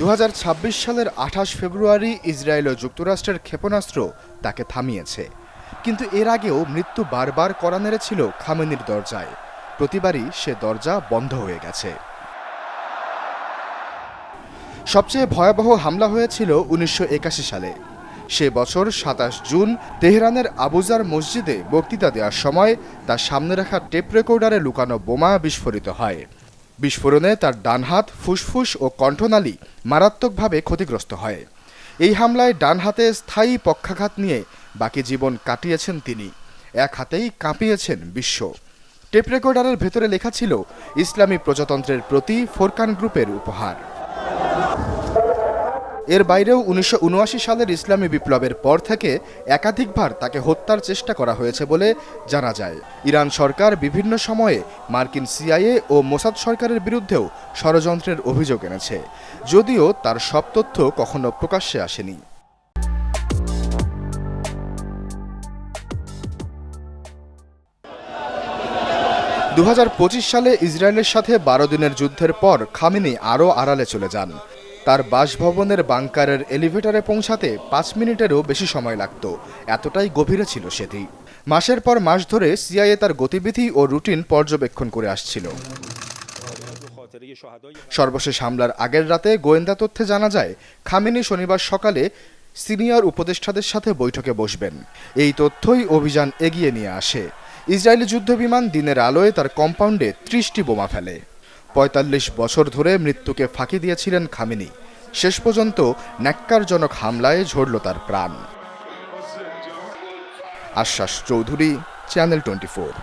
2026 সালের 28 ফেব্রুয়ারি ইসরায়েল ও যুক্তরাষ্ট্রের ক্ষেপণাস্ত্র তাকে থামিয়েছে। কিন্তু এর আগেও মৃত্যু বারবার কড়া নেড়েছিল খামেনির দরজায়। প্রতিবারই সে দরজা বন্ধ হয়ে গেছে। সবচেয়ে ভয়াবহ হামলা হয়েছিল 1981 সালে। সে বছর 27 জুন তেহরানের আবুজার মসজিদে বক্তৃতা দেওয়ার সময় তার সামনে রাখা টেপ রেকর্ডারে লুকানো বোমা বিস্ফোরিত হয়। বিস্ফোরণে তার ডান হাত, ফুসফুস ও কণ্ঠনালী মারাত্মকভাবে ক্ষতিগ্রস্ত হয়। এই হামলায় ডান হাতে স্থায়ী পক্ষাঘাত নিয়ে বাকি জীবন কাটিয়েছেন তিনি। এক হাতেই কাঁপিয়েছেন বিশ্ব। টেপ রেকর্ডারের ভেতরে লেখা ছিল ইসলামী প্রজাতন্ত্রের প্রতি ফোরকান গ্রুপের উপহার। এর বাইরেও 1979 সালের ইসলামী বিপ্লবের পর থেকে একাধিকবার তাকে হত্যার চেষ্টা করা হয়েছে বলে জানা যায়। ইরান সরকার বিভিন্ন সময়ে মার্কিন সিআইএ ও মোসাদ সরকারের বিরুদ্ধেও ষড়যন্ত্রের অভিযোগ এনেছে, যদিও তার সব তথ্য কখনো প্রকাশ্যে আসেনি। দু সালে ইসরায়েলের সাথে 12 দিনের যুদ্ধের পর খামেনি আরও আড়ালে চলে যান। তার বাসভবনের বাংকারের এলিভেটরে পৌঁছাতে 5 মিনিটেরও বেশি সময় লাগত, এতটাই গভীরে ছিল সেটি। মাসের পর মাস ধরে সিআইএ তার গতিবিধি ও রুটিন পর্যবেক্ষণ করে আসছিল। সর্বশেষ হামলার আগের রাতে গোয়েন্দা তথ্যে জানা যায় খামেনি শনিবার সকালে সিনিয়র উপদেষ্টাদের সাথে বৈঠকে বসবেন। এই তথ্যই অভিযান এগিয়ে নিয়ে আসে। ইসরায়েলি যুদ্ধবিমান দিনের আলোয় তার কম্পাউন্ডে 30টি বোমা ফেলে। 45 বছর ধরে মৃত্যুকে ফাঁকি দিয়েছিলেন খামেনি। শেষ পর্যন্ত ন্যাক্কারজনক হামলায় ঝরল তার প্রাণ। আশ্বাস চৌধুরী, চ্যানেল 24।